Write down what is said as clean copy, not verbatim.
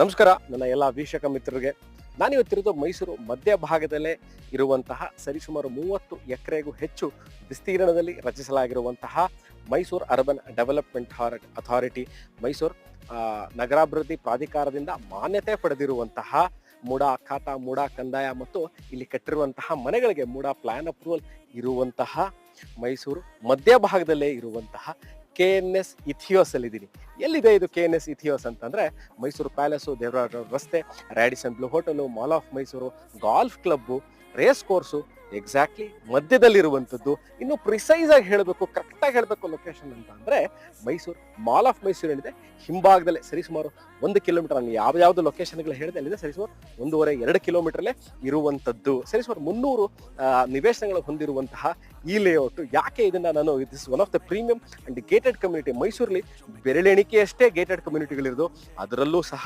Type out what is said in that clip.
ನಮಸ್ಕಾರ ನನ್ನ ಎಲ್ಲ ವೀಕ್ಷಕ ಮಿತ್ರರಿಗೆ. ನಾನಿವತ್ತಿರೋದು ಮೈಸೂರು ಮಧ್ಯಭಾಗದಲ್ಲೇ ಇರುವಂತಹ ಸರಿಸುಮಾರು 30 ಎಕರೆಗೂ ಹೆಚ್ಚು ವಿಸ್ತೀರ್ಣದಲ್ಲಿ ರಚಿಸಲಾಗಿರುವಂತಹ Mysuru urban development authority, Mysuru ನಗರಾಭಿವೃದ್ಧಿ ಪ್ರಾಧಿಕಾರದಿಂದ ಮಾನ್ಯತೆ ಪಡೆದಿರುವಂತಹ ಮೂಡಾ ಖಾತಾ, ಮೂಡಾ ಕಂದಾಯ ಮತ್ತು ಇಲ್ಲಿ ಕಟ್ಟಿರುವಂತಹ ಮನೆಗಳಿಗೆ ಮೂಡಾ ಪ್ಲಾನ್ ಅಪ್ರೂವಲ್ ಇರುವಂತಹ ಮೈಸೂರು ಮಧ್ಯಭಾಗದಲ್ಲೇ ಇರುವಂತಹ KNS ಇಥಿಯೋಸ್ ಅಲ್ಲಿ ಇದ್ದೀನಿ. ಎಲ್ಲಿದೆ ಇದು KNS ಇಥಿಯೋಸ್ ಅಂತಂದ್ರೆ ಮೈಸೂರು ಪ್ಯಾಲೇಸು, ದೇವರಾಜ ರಸ್ತೆ, Radisson Blue hotel, mall of Mysuru, golf club, race course exactly ಮಧ್ಯದಲ್ಲಿರುವಂಥದ್ದು. ಇನ್ನು ಪ್ರಿಸೈಸ್ ಆಗಿ ಹೇಳಬೇಕು, ಕರೆಕ್ಟಾಗಿ ಹೇಳಬೇಕು ಲೊಕೇಶನ್ ಅಂತ ಅಂದ್ರೆ ಮೈಸೂರು ಮಾಲ್ ಆಫ್ ಮೈಸೂರು ಏನಿದೆ ಹಿಂಭಾಗದಲ್ಲೇ ಸರಿಸುಮಾರು 1 ಕಿಲೋಮೀಟರ್, ನಾನು ಯಾವ್ದು ಲೊಕೇಶನ್ಗಳು ಹೇಳಿದೆ ಅಲ್ಲಿದೆ ಸರಿಸುಮಾರು 1.5-2 ಕಿಲೋಮೀಟರ್ಲೇ ಇರುವಂಥದ್ದು. ಸರಿಸುಮಾರು 300 ನಿವೇಶನಗಳು ಹೊಂದಿರುವಂತಹ ಈ ಲೇಔಟ್. ಯಾಕೆ ಇದನ್ನ ನಾನು this one of the premium and gated community, ಮೈಸೂರಲ್ಲಿ ಬೆರಳೆಣಿಕೆಯಷ್ಟೇ ಗೇಟೆಡ್ ಕಮ್ಯುನಿಟಿಗಳಿರೋದು, ಅದರಲ್ಲೂ ಸಹ